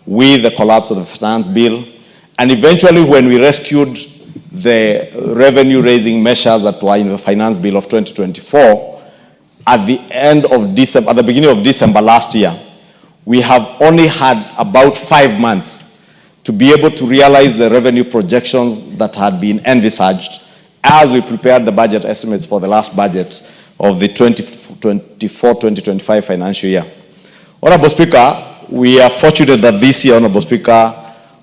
with the collapse of the finance bill. And eventually, when we rescued the revenue-raising measures that were in the finance bill of 2024, at the beginning of December last year, we have only had about 5 months to be able to realize the revenue projections that had been envisaged as we prepared the budget estimates for the last budget of the 2024-2025 financial year. Honorable Speaker, we are fortunate that this year, Honorable Speaker,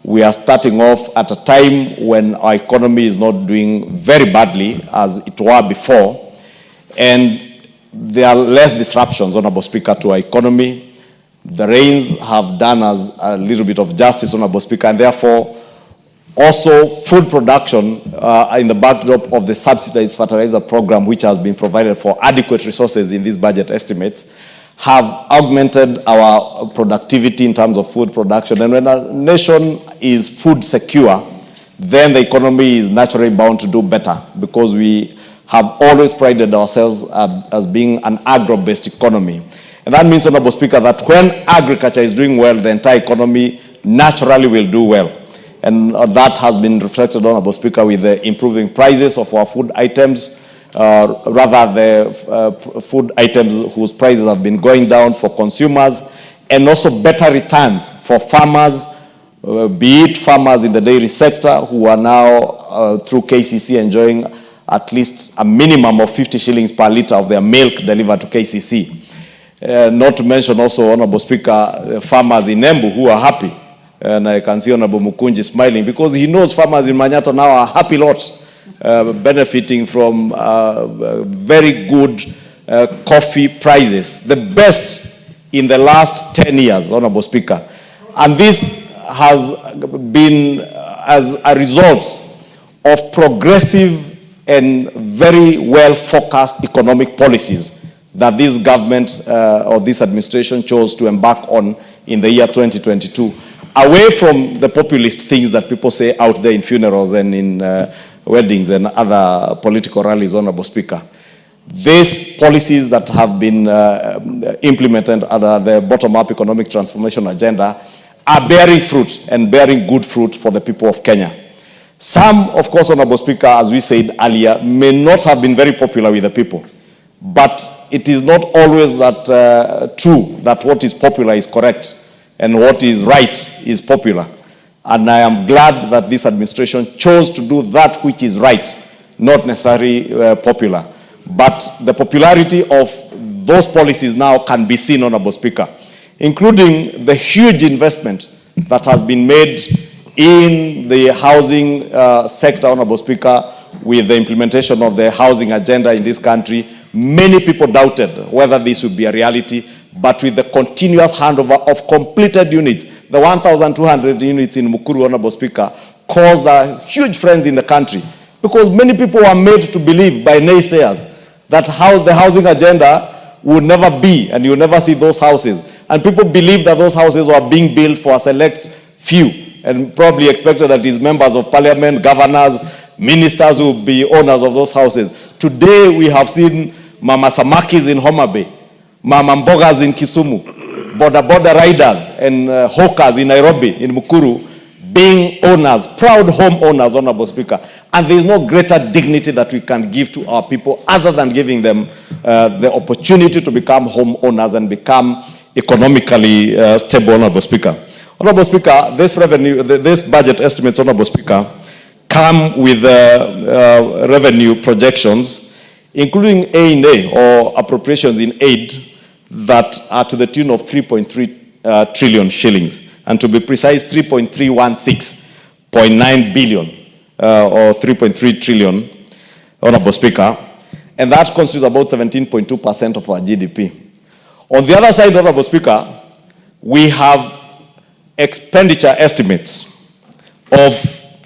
we are starting off at a time when our economy is not doing very badly as it were before, and there are less disruptions, Honorable Speaker, to our economy. The rains have done us a little bit of justice, Honorable Speaker, and therefore also food production in the backdrop of the subsidized fertilizer program, which has been provided for adequate resources in these budget estimates, have augmented our productivity in terms of food production. And when a nation is food secure, then the economy is naturally bound to do better, because we have always prided ourselves as being an agro-based economy. And that means, Honorable Speaker, that when agriculture is doing well, the entire economy naturally will do well. And that has been reflected, Honorable Speaker, with the improving prices of our food items, rather the food items whose prices have been going down for consumers, and also better returns for farmers, be it farmers in the dairy sector who are now, through KCC, enjoying at least a minimum of 50 shillings per litre of their milk delivered to KCC. Not to mention also, Honorable Speaker, farmers in Embu who are happy. And I can see Honorable Mukunji smiling, because he knows farmers in Manyatta now are happy lots, benefiting from very good coffee prices, the best in the last 10 years, Honorable Speaker. And this has been as a result of progressive and very well-focused economic policies that this government or this administration chose to embark on in the year 2022, away from the populist things that people say out there in funerals and in weddings and other political rallies, Honorable Speaker. These policies that have been implemented under the bottom-up economic transformation agenda are bearing fruit, and bearing good fruit for the people of Kenya. Some, of course, Honorable Speaker, as we said earlier, may not have been very popular with the people. But it is not always that true that what is popular is correct and what is right is popular. And I am glad that this administration chose to do that which is right, not necessarily popular. But the popularity of those policies now can be seen, Honorable Speaker, including the huge investment that has been made in the housing sector, Honorable Speaker, with the implementation of the housing agenda in this country. Many people doubted whether this would be a reality, but with the continuous handover of completed units, the 1,200 units in Mukuru, Honorable Speaker, caused a huge frenzy in the country, because many people were made to believe by naysayers that the housing agenda would never be, and you would never see those houses. And people believed that those houses were being built for a select few, and probably expected that these members of parliament, governors, ministers will be owners of those houses. Today, we have seen Mama Samakis in Homa Bay, Mama Mbogas in Kisumu, border riders and hawkers in Nairobi, in Mukuru, being owners, proud homeowners, Honorable Speaker. And there is no greater dignity that we can give to our people other than giving them the opportunity to become homeowners and become economically stable, Honorable Speaker. Honorable Speaker, this budget estimates, Honorable Speaker, come with revenue projections, including A&A, or appropriations in aid, that are to the tune of 3.3 trillion shillings. And to be precise, 3.316.9 billion, or 3.3 trillion, Honorable Speaker. And that constitutes about 17.2% of our GDP. On the other side, Honorable Speaker, we have expenditure estimates of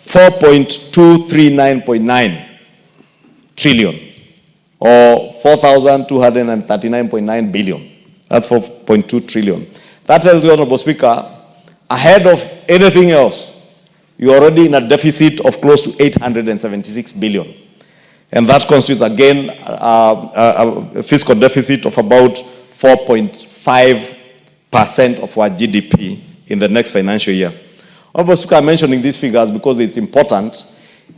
4.239.9 trillion, or 4,239.9 billion. That's 4.2 trillion. That tells you, Honorable Speaker, ahead of anything else, you're already in a deficit of close to 876 billion. And that constitutes, again, a fiscal deficit of about 4.5% of our GDP in the next financial year. Honorable Speaker, I'm mentioning these figures because it's important,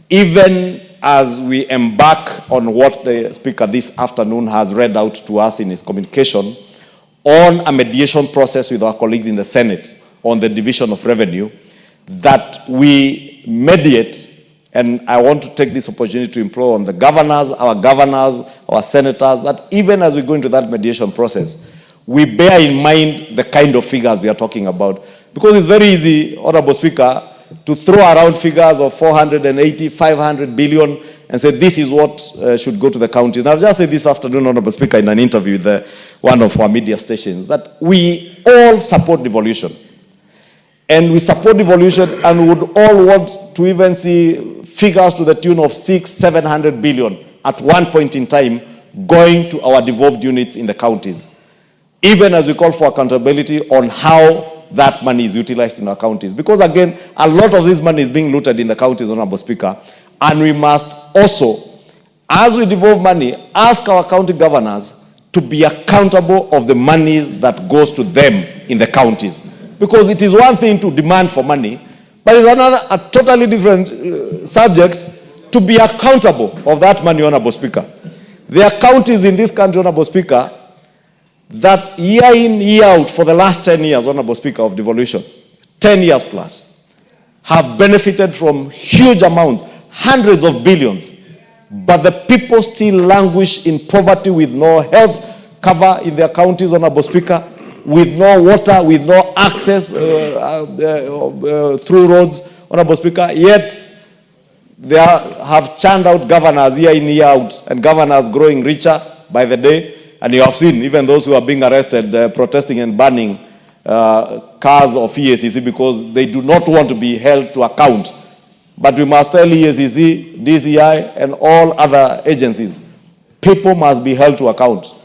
even as we embark on what the Speaker this afternoon has read out to us in his communication on a mediation process with our colleagues in the Senate on the division of revenue, that we mediate. And I want to take this opportunity to implore on the governors, our senators, that even as we go into that mediation process, we bear in mind the kind of figures we are talking about. Because it's very easy, Honorable Speaker, to throw around figures of 480, 500 billion and say this is what should go to the counties. Now, I've just said this afternoon, Honorable Speaker, in an interview with one of our media stations, that we all support devolution. And we support devolution and would all want to even see figures to the tune of 600-700 billion at one point in time going to our devolved units in the counties. Even as we call for accountability on how that money is utilized in our counties. Because again, a lot of this money is being looted in the counties, Honorable Speaker. And we must also, as we devolve money, ask our county governors to be accountable of the monies that goes to them in the counties. Because it is one thing to demand for money, but it's a totally different subject to be accountable of that money, Honorable Speaker. There are counties in this country, Honorable Speaker, that year in, year out, for the last 10 years, Honorable Speaker, of devolution, 10 years plus, have benefited from huge amounts, hundreds of billions, but the people still languish in poverty with no health cover in their counties, Honorable Speaker, with no water, with no access through roads, Honorable Speaker, yet they have churned out governors year in, year out, and governors growing richer by the day. And you have seen even those who are being arrested protesting and burning cars of EACC because they do not want to be held to account. But we must tell EACC, DCI, and all other agencies, people must be held to account.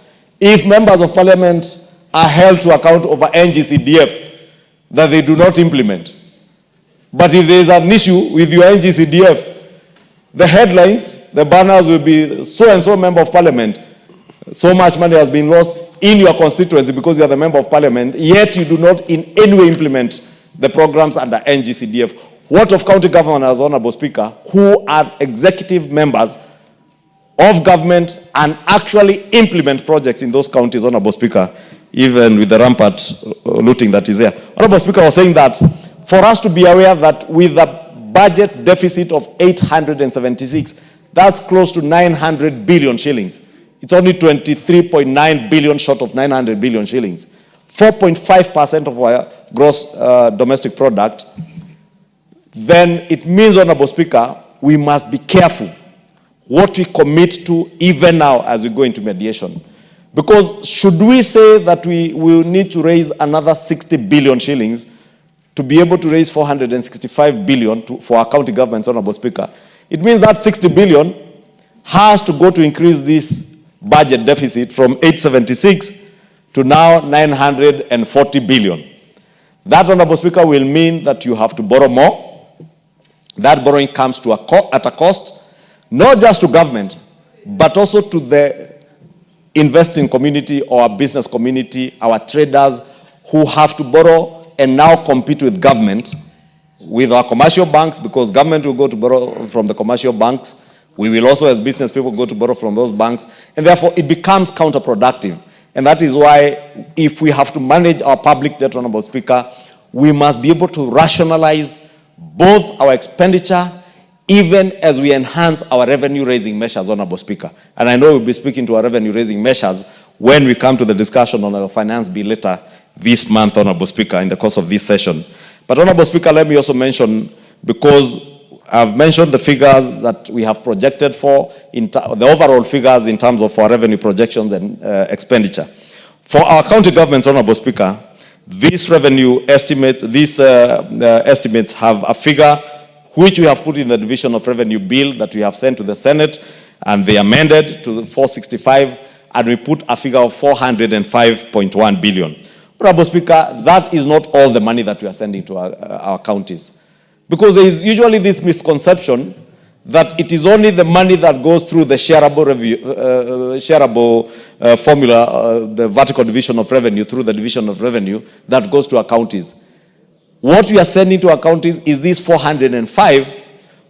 If members of parliament are held to account over NGCDF that they do not implement, but if there is an issue with your NGCDF, the headlines, the banners will be so-and-so member of parliament, so much money has been lost in your constituency because you are the member of parliament, yet you do not in any way implement the programs under NGCDF. What of county governors, Honorable Speaker, who are executive members of government and actually implement projects in those counties, Honorable Speaker, even with the rampant looting that is there? Honorable Speaker was saying that for us to be aware that with a budget deficit of 876, that's close to 900 billion shillings. It's only 23.9 billion short of 900 billion shillings. 4.5% of our gross domestic product. Then it means, Honorable Speaker, we must be careful what we commit to even now as we go into mediation. Because should we say that we will need to raise another 60 billion shillings to be able to raise 465 billion for our county governments, Honorable Speaker, it means that 60 billion has to go to increase this budget deficit from 876 to now 940 billion. That, Honorable Speaker, will mean that you have to borrow more. That borrowing comes to at a cost, not just to government, but also to the investing community or our business community, our traders who have to borrow and now compete with government, with our commercial banks, because government will go to borrow from the commercial banks. We will also, as business people, go to borrow from those banks, and therefore it becomes counterproductive. And that is why, if we have to manage our public debt, Honorable Speaker, we must be able to rationalize both our expenditure, even as we enhance our revenue-raising measures, Honorable Speaker. And I know we'll be speaking to our revenue-raising measures when we come to the discussion on our finance bill later this month, Honorable Speaker, in the course of this session. But, Honorable Speaker, let me also mention, because I've mentioned the figures that we have projected for, the overall figures in terms of our revenue projections and expenditure. For our county governments, Honorable Speaker, these revenue estimates, estimates have a figure which we have put in the division of revenue bill that we have sent to the Senate, and they amended to 465, and we put a figure of 405.1 billion. Honorable Speaker, that is not all the money that we are sending to our counties. Because there is usually this misconception that it is only the money that goes through the shareable formula, the vertical division of revenue, through the division of revenue, that goes to our counties. What we are sending to our counties is these 405,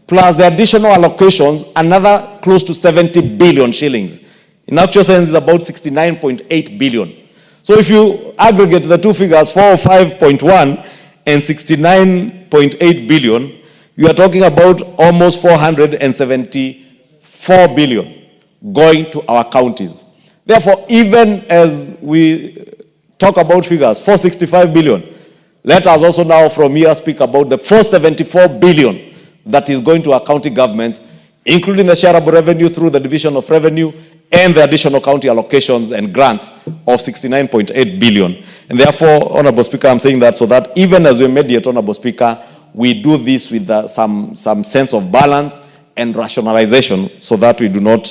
plus the additional allocations, another close to 70 billion shillings. In actual sense, it's about 69.8 billion. So if you aggregate the two figures, 405.1 and 69.8 billion, you are talking about almost 474 billion going to our counties. Therefore, even as we talk about figures, 465 billion, let us also now from here speak about the 474 billion that is going to our county governments, including the shareable revenue through the division of revenue and the additional county allocations and grants of 69.8 billion. And therefore, Honorable Speaker, I'm saying that so that even as we mediate, Honorable Speaker, we do this with some sense of balance and rationalization so that we do not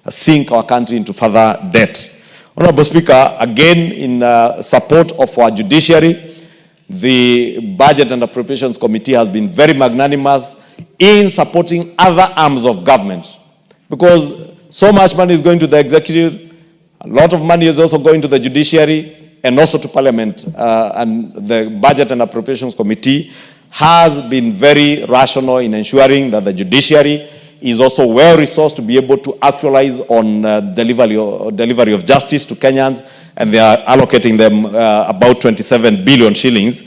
sink our country into further debt. Honorable Speaker, again, in support of our judiciary, the Budget and Appropriations Committee has been very magnanimous in supporting other arms of government, because so much money is going to the executive, a lot of money is also going to the judiciary and also to Parliament, and the Budget and Appropriations Committee has been very rational in ensuring that the judiciary is also well-resourced to be able to actualize on delivery of justice to Kenyans, and they are allocating them about 27 billion shillings,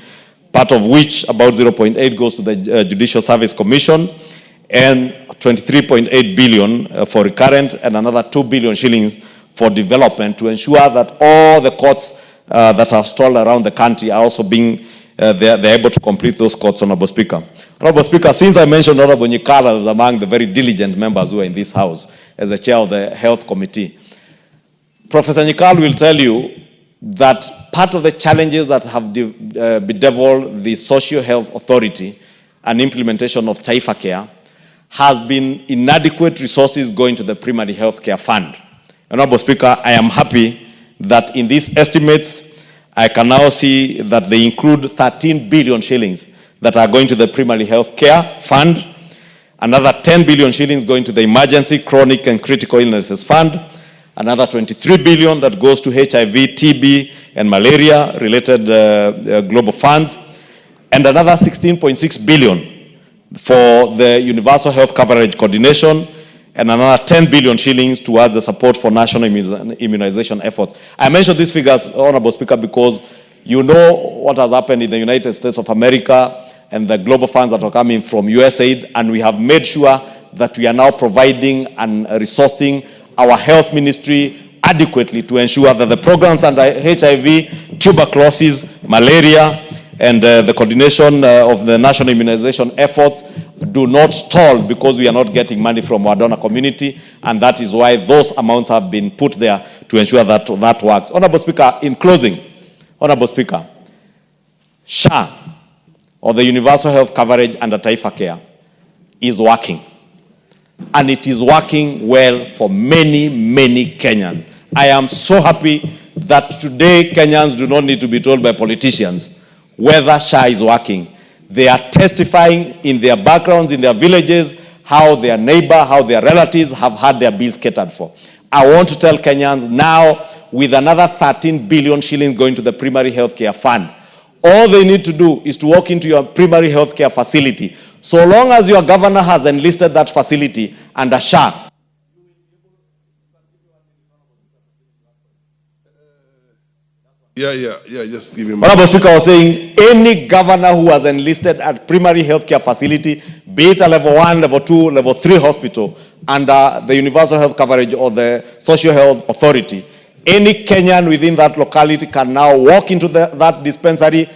part of which about 0.8 goes to the Judicial Service Commission, and 23.8 billion for recurrent, and another 2 billion shillings for development, to ensure that all the courts that are stalled around the country are also being, they're able to complete those courts, Honorable Speaker. Honorable Speaker, since I mentioned Honorable Nyikala was among the very diligent members who are in this House as the chair of the Health Committee, Professor Nyikala will tell you that part of the challenges that have bedeviled the Social Health Authority and implementation of Taifa Care has been inadequate resources going to the Primary Health Care Fund. Honorable Speaker, I am happy that in these estimates, I can now see that they include 13 billion shillings that are going to the Primary Health Care Fund, another 10 billion shillings going to the Emergency, Chronic and Critical Illnesses Fund, another 23 billion that goes to HIV, TB, and malaria-related global funds, and another 16.6 billion for the Universal Health Coverage Coordination, and another 10 billion shillings towards the support for national immunization efforts. I mention these figures, Honorable Speaker, because you know what has happened in the United States of America and the global funds that are coming from USAID, and we have made sure that we are now providing and resourcing our health ministry adequately to ensure that the programs under HIV, tuberculosis, malaria, and the coordination of the national immunization efforts do not stall because we are not getting money from our donor community, and that is why those amounts have been put there to ensure that that works. Honorable Speaker, in closing, Honorable Speaker, SHA, or the Universal Health Coverage under Taifa Care, is working. And it is working well for many, many Kenyans. I am so happy that today Kenyans do not need to be told by politicians whether SHA is working. They are testifying in their backgrounds, in their villages, how their neighbor, how their relatives have had their bills catered for. I want to tell Kenyans now, with another 13 billion shillings going to the Primary Health Care Fund, all they need to do is to walk into your primary health care facility. So long as your governor has enlisted that facility under SHA, just give him. Honorable Speaker was saying, any governor who has enlisted at primary healthcare facility, be it a level 1, level 2, level 3 hospital, under the Universal Health Coverage or the Social Health Authority, any Kenyan within that locality can now walk into that dispensary,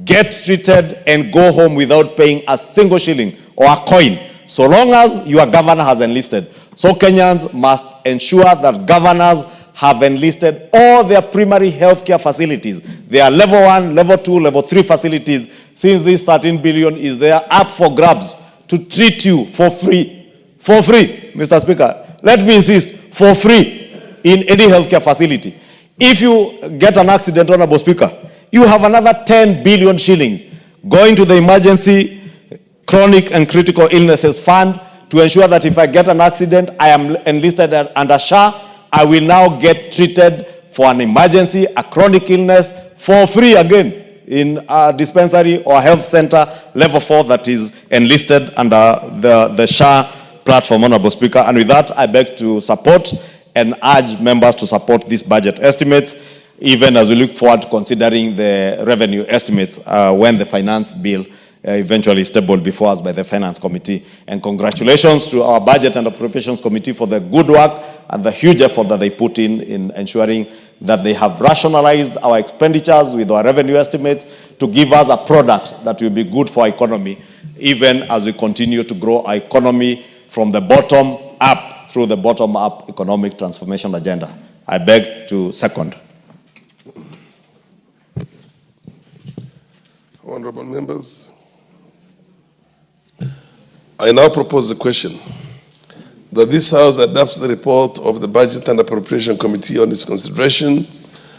get treated, and go home without paying a single shilling or a coin, so long as your governor has enlisted. So Kenyans must ensure that governors have enlisted all their primary healthcare facilities. They are level 1, level 2, level 3 facilities, since this 13 billion is there up for grabs to treat you for free. For free, Mr. Speaker. Let me insist, for free in any healthcare facility. If you get an accident, Honorable Speaker, you have another 10 billion shillings going to the Emergency, Chronic and Critical Illnesses Fund to ensure that if I get an accident, I am enlisted under SHA, I will now get treated for an emergency, a chronic illness, for free again. in a dispensary or health center, level 4, that is enlisted under the SHA platform, Honorable Speaker. And with that, I beg to support and urge members to support these budget estimates, even as we look forward to considering the revenue estimates when the finance bill eventually is tabled before us by the Finance Committee. And congratulations to our Budget and Appropriations Committee for the good work and the huge effort that they put in ensuring that they have rationalized our expenditures with our revenue estimates to give us a product that will be good for our economy, even as we continue to grow our economy from the bottom up through the bottom-up economic transformation agenda. I beg to second. Honorable members, I now propose the question that this House adopts the report of the Budget and Appropriation Committee on its considerations